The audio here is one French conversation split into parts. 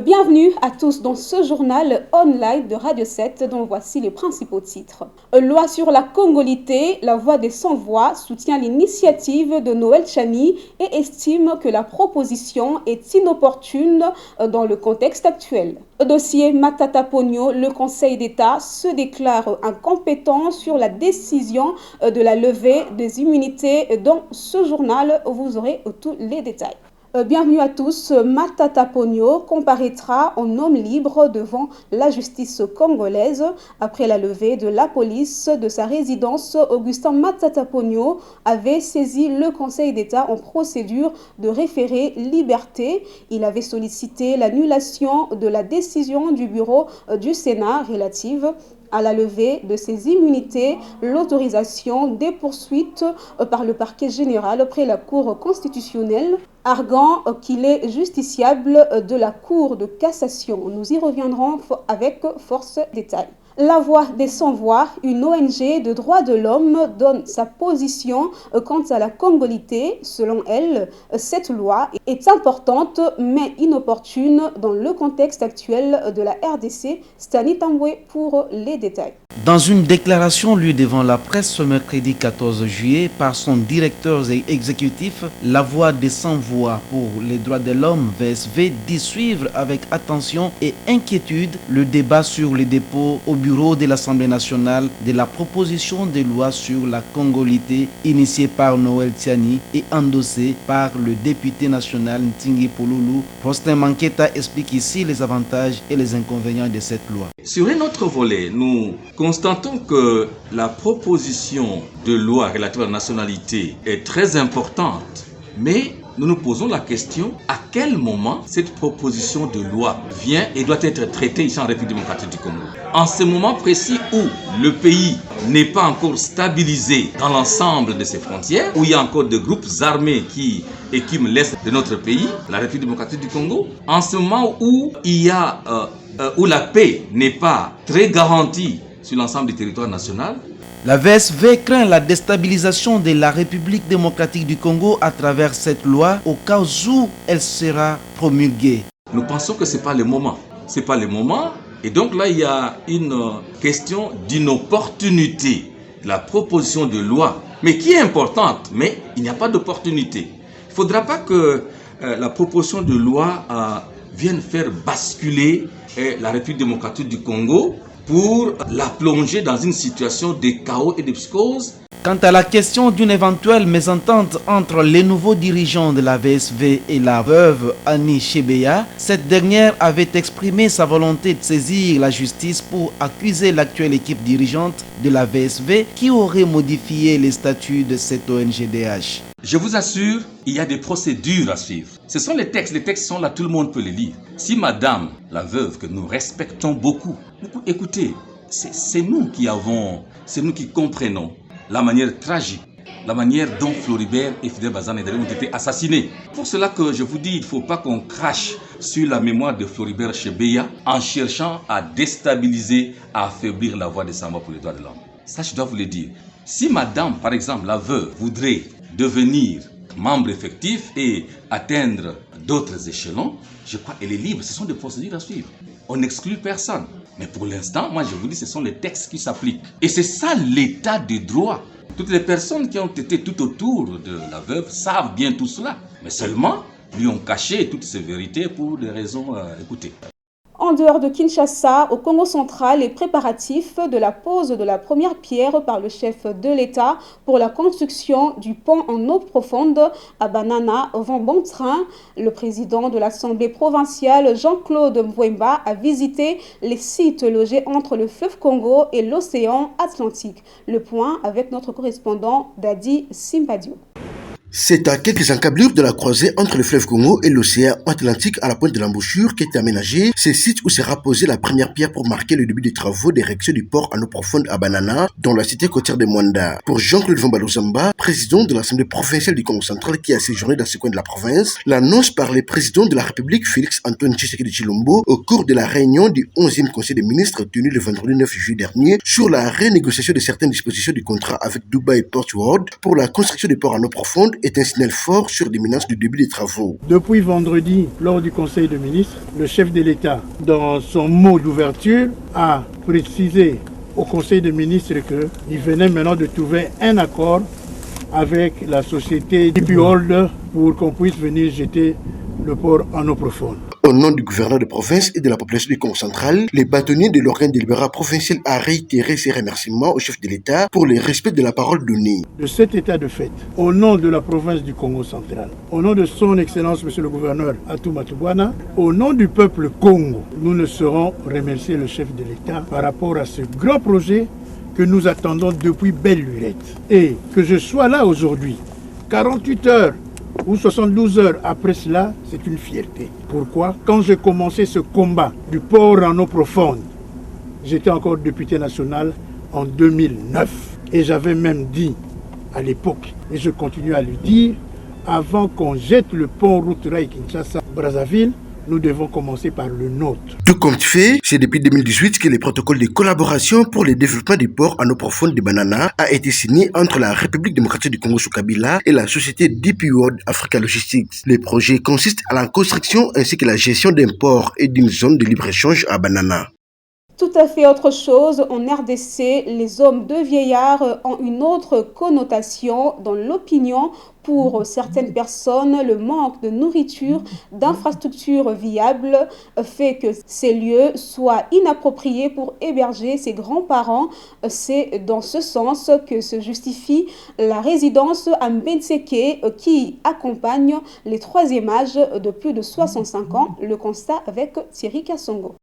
Bienvenue à tous dans ce journal online de Radio 7 dont voici les principaux titres. Loi sur la congolité, la voix des sans-voix soutient l'initiative de Noël Tchani et estime que la proposition est inopportune dans le contexte actuel. Dossier Matata Pogno, le Conseil d'État se déclare incompétent sur la décision de la levée des immunités. Dans ce journal, vous aurez tous les détails. Bienvenue à tous. Matata Pogno comparaîtra en homme libre devant la justice congolaise. Après la levée de la police de sa résidence, Augustin Matata Pogno avait saisi le Conseil d'État en procédure de référé liberté. Il avait sollicité l'annulation de la décision du bureau du Sénat relative à la levée de ses immunités, l'autorisation des poursuites par le parquet général auprès de la Cour constitutionnelle, arguant qu'il est justiciable de la Cour de cassation. Nous y reviendrons avec force détail. La Voix des Sans-Voix, une ONG de droits de l'homme, donne sa position quant à la congolité. Selon elle, cette loi est importante mais inopportune dans le contexte actuel de la RDC. Stani Tambwe pour les détails. Dans une déclaration lue devant la presse ce mercredi 14 juillet par son directeur exécutif, La Voix des Sans-Voix pour les droits de l'homme, VSV, dit suivre avec attention et inquiétude le débat sur les dépôts au bureau de l'Assemblée nationale de la proposition de loi sur la congolité initiée par Noël Tchani et endossée par le député national Ntingi Pouloulou. Prostin Manketa explique ici les avantages et les inconvénients de cette loi. Sur un autre volet, nous constatons que la proposition de loi relative à la nationalité est très importante, mais nous nous posons la question à quel moment cette proposition de loi vient et doit être traitée ici en République démocratique du Congo. En ce moment précis où le pays n'est pas encore stabilisé dans l'ensemble de ses frontières, où il y a encore des groupes armés qui écument l'est de notre pays, la République démocratique du Congo, en ce moment où il y a où la paix n'est pas très garantie sur l'ensemble du territoire national. La VSV craint la déstabilisation de la République démocratique du Congo à travers cette loi au cas où elle sera promulguée. Nous pensons que ce n'est pas le moment. Ce n'est pas le moment. Et donc là, il y a une question d'inopportunité de la proposition de loi, mais qui est importante, mais il n'y a pas d'opportunité. Il ne faudra pas que la proposition de loi vienne faire basculer la République démocratique du Congo pour la plonger dans une situation de chaos et de psychose. Quant à la question d'une éventuelle mésentente entre les nouveaux dirigeants de la VSV et la veuve Annie Chebeya, cette dernière avait exprimé sa volonté de saisir la justice pour accuser l'actuelle équipe dirigeante de la VSV qui aurait modifié les statuts de cette ONGDH. Je vous assure, il y a des procédures à suivre. Ce sont les textes sont là, tout le monde peut les lire. Si madame, la veuve, que nous respectons beaucoup, écoutez, c'est nous qui comprenons la manière tragique, la manière dont Floribert et Fidel Bazan ont été assassinés. Pour cela que je vous dis, il ne faut pas qu'on crache sur la mémoire de Floribert Chebeya en cherchant à déstabiliser, à affaiblir la voix des Samba pour les droits de l'homme. Ça, je dois vous le dire. Si madame, par exemple, la veuve, voudrait devenir membre effectif et atteindre d'autres échelons, je crois qu'elle est libre. Ce sont des procédures à suivre. On n'exclut personne. Mais pour l'instant, moi je vous dis, ce sont les textes qui s'appliquent. Et c'est ça l'état de droit. Toutes les personnes qui ont été tout autour de la veuve savent bien tout cela. Mais seulement, lui ont caché toutes ces vérités pour des raisons écoutez. En dehors de Kinshasa, au Congo central, les préparatifs de la pose de la première pierre par le chef de l'État pour la construction du pont en eau profonde à Banana vont bon train. Le président de l'Assemblée provinciale, Jean-Claude Mwemba, a visité les sites logés entre le fleuve Congo et l'océan Atlantique. Le point avec notre correspondant Dadi Simpadio. C'est à quelques encablures de la croisée entre le fleuve Congo et l'océan Atlantique à la pointe de l'embouchure qu'est aménagé ce site où sera posée la première pierre pour marquer le début des travaux d'érection du port en eau profonde à Banana, dans la cité côtière de Mwanda. Pour Jean-Claude Vambalozamba, président de l'Assemblée provinciale du Congo central qui a séjourné dans ce coin de la province, l'annonce par le président de la République Félix Antoine Tshisekedi Tshilombo au cours de la réunion du 11e Conseil des ministres tenu le vendredi 9 juillet dernier sur la renégociation de certaines dispositions du contrat avec Dubai Port World pour la construction du port en eau profonde est un signal fort sur l'imminence du début des travaux. Depuis vendredi, lors du Conseil des ministres, le chef de l'État, dans son mot d'ouverture, a précisé au Conseil des ministres qu'il venait maintenant de trouver un accord avec la société DP World pour qu'on puisse venir jeter le port en eau profonde. Au nom du gouverneur de province et de la population du Congo central, les bâtonniers de l'organe délibérat provincial a réitéré ses remerciements au chef de l'État pour le respect de la parole donnée. De cet état de fait, au nom de la province du Congo central, au nom de son Excellence Monsieur le gouverneur Atou Matubwana, au nom du peuple Congo, nous ne saurons remercier le chef de l'État par rapport à ce grand projet que nous attendons depuis belle lurette. Et que je sois là aujourd'hui, 48 heures ou 72 heures après cela, c'est une fierté. Pourquoi? Quand j'ai commencé ce combat du port en eau profonde, j'étais encore député national en 2009. Et j'avais même dit à l'époque, et je continue à le dire, avant qu'on jette le pont route rail Kinshasa-Brazzaville, nous devons commencer par le nôtre. Tout compte fait, c'est depuis 2018 que le protocole de collaboration pour le développement des ports en eau profonde de Banana a été signé entre la République démocratique du Congo sous Kabila et la société DP World Africa Logistics. Le projet consiste à la construction ainsi que la gestion d'un port et d'une zone de libre-échange à Banana. Tout à fait autre chose, en RDC, les hommes de vieillards ont une autre connotation dans l'opinion. Pour certaines personnes, le manque de nourriture, d'infrastructures viables fait que ces lieux soient inappropriés pour héberger ses grands-parents. C'est dans ce sens que se justifie la résidence à Mbenseke qui accompagne les troisième âges de plus de 65 ans. Le constat avec Thierry Kassongo.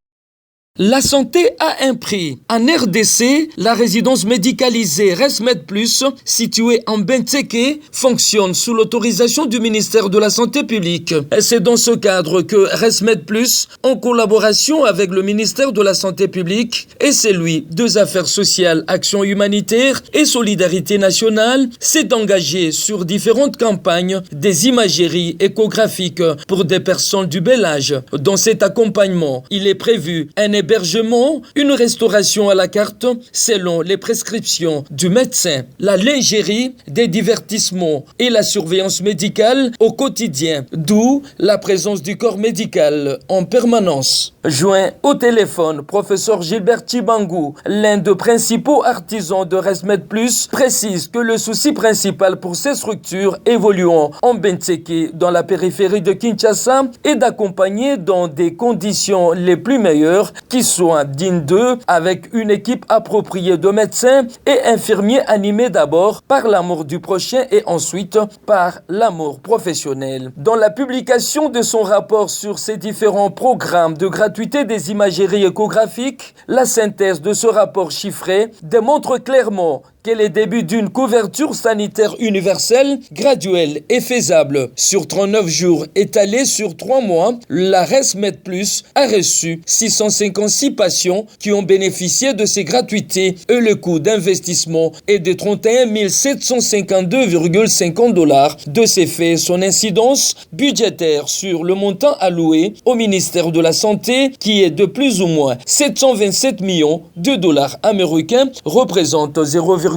La santé a un prix. En RDC, la résidence médicalisée ResMed Plus, située en Mbenseke, fonctionne sous l'autorisation du ministère de la Santé publique. Et c'est dans ce cadre que ResMed Plus, en collaboration avec le ministère de la Santé publique et celui des Affaires sociales, Action humanitaire et Solidarité nationale, s'est engagé sur différentes campagnes des imageries échographiques pour des personnes du bel âge. Dans cet accompagnement, il est prévu un hébergement, une restauration à la carte selon les prescriptions du médecin, la lingerie, des divertissements et la surveillance médicale au quotidien, d'où la présence du corps médical en permanence. Joint au téléphone, professeur Gilbert Chibangou, l'un des principaux artisans de ResMed Plus, précise que le souci principal pour ces structures évoluant en Mbenseke dans la périphérie de Kinshasa est d'accompagner dans des conditions les plus meilleures qui soient dignes d'eux, avec une équipe appropriée de médecins et infirmiers animés d'abord par l'amour du prochain et ensuite par l'amour professionnel. Dans la publication de son rapport sur ces différents programmes de gratuité des imageries échographiques, la synthèse de ce rapport chiffré démontre clairement que les débuts d'une couverture sanitaire universelle, graduelle et faisable sur 39 jours étalés sur 3 mois, la ResMed Plus a reçu 656 patients qui ont bénéficié de ces gratuités et le coût d'investissement est de 31 752,50 $. De ces faits, son incidence budgétaire sur le montant alloué au ministère de la Santé, qui est de plus ou moins 727 millions de dollars américains, représente 0,04%,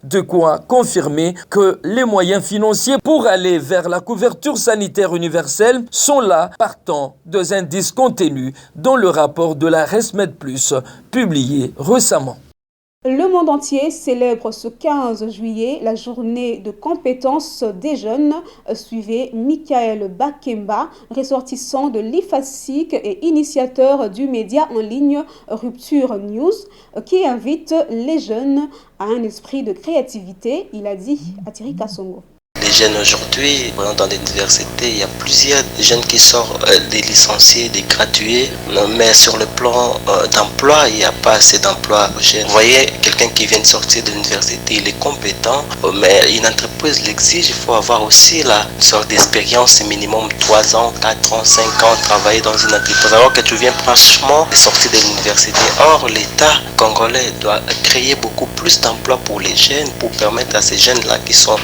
de quoi confirmer que les moyens financiers pour aller vers la couverture sanitaire universelle sont là, partant des indices contenus dans le rapport de la ResMed Plus publié récemment. Le monde entier célèbre ce 15 juillet la journée de compétences des jeunes. Suivez Michael Bakemba, ressortissant de l'IFASIC et initiateur du média en ligne Rupture News, qui invite les jeunes à un esprit de créativité. Il a dit à Thierry Kassongo. Les jeunes aujourd'hui, dans l'université, il y a plusieurs jeunes qui sortent des licenciés, des gradués, mais sur le plan d'emploi, il n'y a pas assez d'emploi aux jeunes. Vous voyez, quelqu'un qui vient de sortir de l'université, il est compétent, mais une entreprise l'exige, il faut avoir aussi la sorte d'expérience, minimum 3 ans, 4 ans, 5 ans, travailler dans une entreprise, alors que tu viens franchement de sortir de l'université. Or, l'État congolais doit créer beaucoup plus d'emplois pour les jeunes, pour permettre à ces jeunes-là qui sont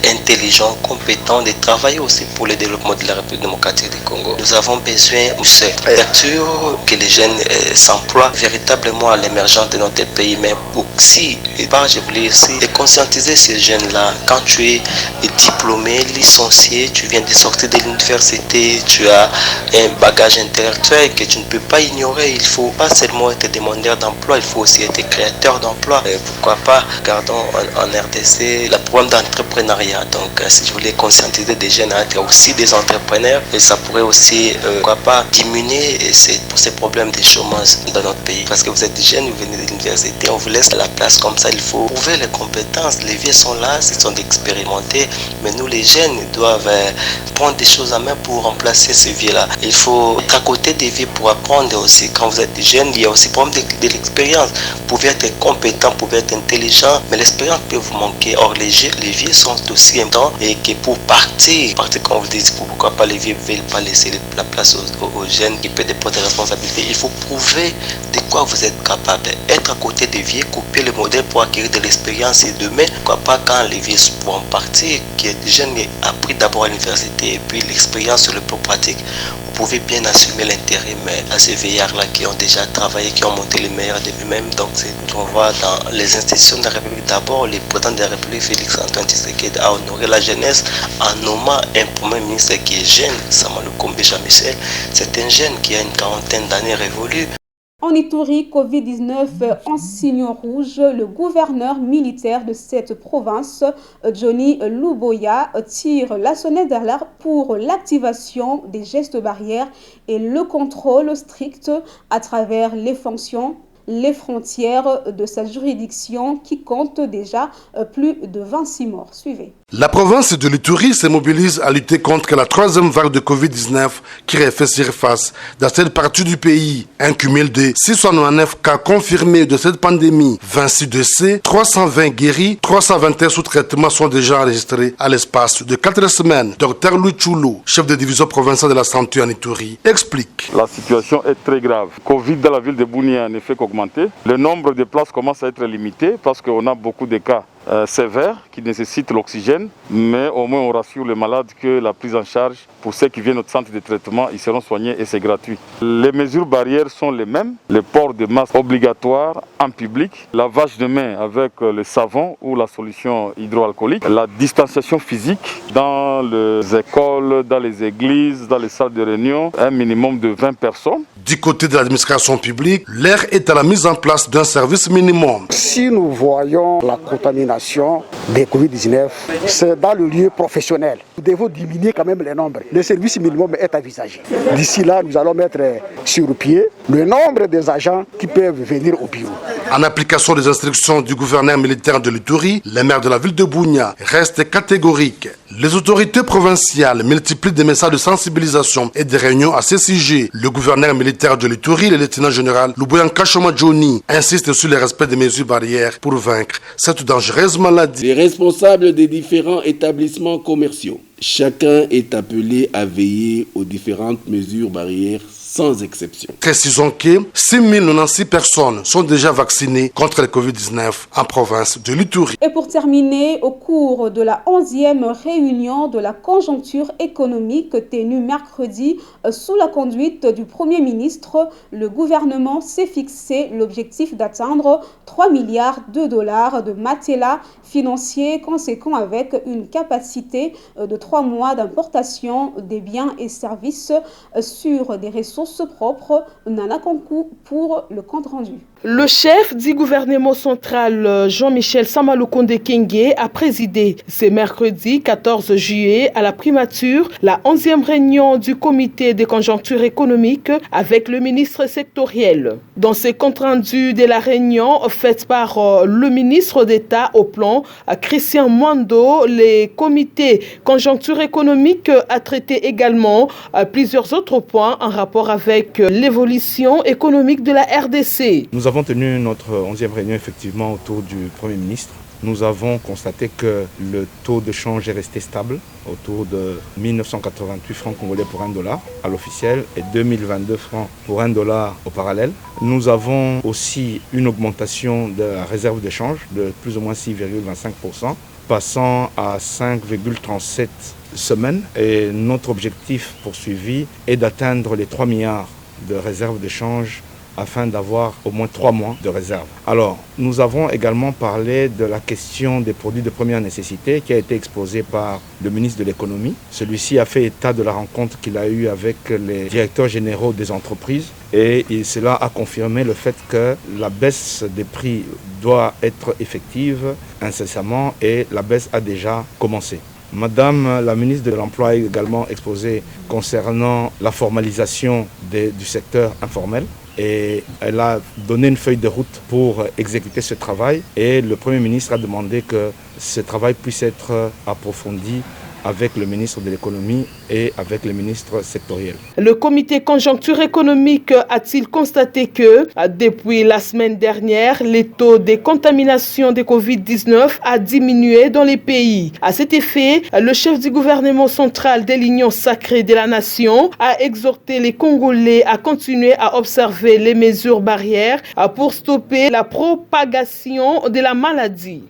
intelligents, gens compétents de travailler aussi pour le développement de la République démocratique du Congo. Nous avons besoin de ouverture, que les jeunes s'emploient véritablement à l'émergence de notre pays, mais aussi, je voulais aussi de conscientiser ces jeunes-là. Quand tu es diplômé, licencié, tu viens de sortir de l'université, tu as un bagage intellectuel que tu ne peux pas ignorer. Il ne faut pas seulement être demandeur d'emploi, il faut aussi être créateur d'emploi. Pourquoi pas, regardons en RDC le problème d'entrepreneuriat. Donc, si je voulais conscientiser des jeunes à être aussi des entrepreneurs, et ça pourrait aussi, pourquoi pas, diminuer ces problèmes de chômage dans notre pays. Parce que vous êtes jeunes, vous venez de l'université, on vous laisse la place comme ça. Il faut prouver les compétences. Les vieux sont là, ils sont expérimentés, mais nous, les jeunes, doivent prendre des choses à main pour remplacer ces vieux-là. Il faut être à côté des vieux pour apprendre aussi. Quand vous êtes jeune, il y a aussi le problème de l'expérience. Vous pouvez être compétent, vous pouvez être intelligent, mais l'expérience peut vous manquer. Or, les vieux sont aussi importants et que pour partir comme vous dites, pourquoi pas les vieux ne veulent pas laisser la place aux jeunes qui peuvent prendre des responsabilités. Il faut prouver de quoi vous êtes capable. Être à côté des vieux, copier le modèle pour acquérir de l'expérience et demain, pourquoi pas quand les vieux vont partir, que les jeunes aient appris d'abord à l'université et puis l'expérience sur le plan pratique. Vous pouvez bien assumer l'intérim à ces vieillards-là qui ont déjà travaillé, qui ont monté les meilleurs de eux-mêmes. Donc, on voit dans les institutions de la République, d'abord, le président de la République, Félix Antoine Tshisekedi, a honoré la jeunesse en nommant un premier ministre qui est jeune, Sama Lukombe Jean-Michel. C'est un jeune qui a une quarantaine d'années révolue. En Ituri, Covid-19 en signe rouge, le gouverneur militaire de cette province, Johnny Luboya, tire la sonnette d'alarme pour l'activation des gestes barrières et le contrôle strict à travers les fonctions, les frontières de sa juridiction qui compte déjà plus de 26 morts. Suivez. La province de l'Ituri se mobilise à lutter contre la troisième vague de Covid-19 qui refait surface dans cette partie du pays. Un cumul de 699 cas confirmés de cette pandémie, 26 décès, 320 guéris, 321 sous traitement sont déjà enregistrés à l'espace de 4 semaines. Dr Louis Choulou, chef de division provinciale de la santé en Ituri, explique. La situation est très grave. Covid dans la ville de Bunia ne fait qu'augmenter. Le nombre de places commence à être limité parce qu'on a beaucoup de cas sévères qui nécessitent l'oxygène, mais au moins on rassure les malades que la prise en charge pour ceux qui viennent au centre de traitement, ils seront soignés et c'est gratuit. Les mesures barrières sont les mêmes, le port de masques obligatoire en public, lavage de mains avec le savon ou la solution hydroalcoolique, la distanciation physique dans les écoles, dans les églises, dans les salles de réunion, un minimum de 20 personnes. Du côté de l'administration publique, l'air est à la mise en place d'un service minimum. Si nous voyons la contamination des Covid-19, c'est dans le lieu professionnel. Nous devons diminuer quand même les nombres. Le service minimum est envisagé. D'ici là, nous allons mettre sur pied le nombre des agents qui peuvent venir au bureau. En application des instructions du gouverneur militaire de l'Ituri, les maires de la ville de Bunia restent catégoriques. Les autorités provinciales multiplient des messages de sensibilisation et des réunions à ces sujets. Le gouverneur militaire de l'Ituri, le lieutenant-général Luboyan Kashoma Johnny, insiste sur le respect des mesures barrières pour vaincre cette dangereuse maladie. Les responsables des différents établissements commerciaux, chacun est appelé à veiller aux différentes mesures barrières sans exception. Précisons que 6096 personnes sont déjà vaccinées contre le Covid-19 en province de l'Ituri. Et pour terminer, au cours de la 11e réunion de la conjoncture économique tenue mercredi sous la conduite du Premier ministre, le gouvernement s'est fixé l'objectif d'atteindre 3 milliards de dollars de matelas financiers conséquents avec une capacité de 3 mois d'importation des biens et services sur des ressources propres. Nana Konkou pour le compte rendu. Le chef du gouvernement central, Jean-Michel Samalukonde Kenge, a présidé ce mercredi 14 juillet à la primature la 11e réunion du comité de conjoncture économique avec le ministre sectoriel. Dans ce compte rendu de la réunion faite par le ministre d'État au plan, Christian Mwando, le comité conjoncture économique a traité également plusieurs autres points en rapport avec l'évolution économique de la RDC. Nous avons tenu notre 11e réunion effectivement autour du Premier ministre. Nous avons constaté que le taux de change est resté stable, autour de 1988 francs congolais pour $1 à l'officiel et 2022 francs pour $1 au parallèle. Nous avons aussi une augmentation de la réserve de change de plus ou moins 6,25%. passant à 5,37 semaines. Et notre objectif poursuivi est d'atteindre les 3 milliards de réserves de change afin d'avoir au moins 3 mois de réserve. Alors, nous avons également parlé de la question des produits de première nécessité qui a été exposée par le ministre de l'économie. Celui-ci a fait état de la rencontre qu'il a eue avec les directeurs généraux des entreprises et cela a confirmé le fait que la baisse des prix doit être effective incessamment et la baisse a déjà commencé. Madame la ministre de l'Emploi a également exposé concernant la formalisation du secteur informel. Et elle a donné une feuille de route pour exécuter ce travail et le Premier ministre a demandé que ce travail puisse être approfondi avec le ministre de l'économie et avec les ministres sectoriels. Le comité conjoncture économique a-t-il constaté que depuis la semaine dernière, les taux de contamination de Covid-19 a diminué dans les pays. À cet effet, le chef du gouvernement central de l'Union sacrée de la nation a exhorté les Congolais à continuer à observer les mesures barrières pour stopper la propagation de la maladie.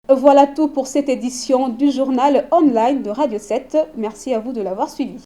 Voilà tout pour cette édition du journal online de Radio 7. Merci à vous de l'avoir suivi.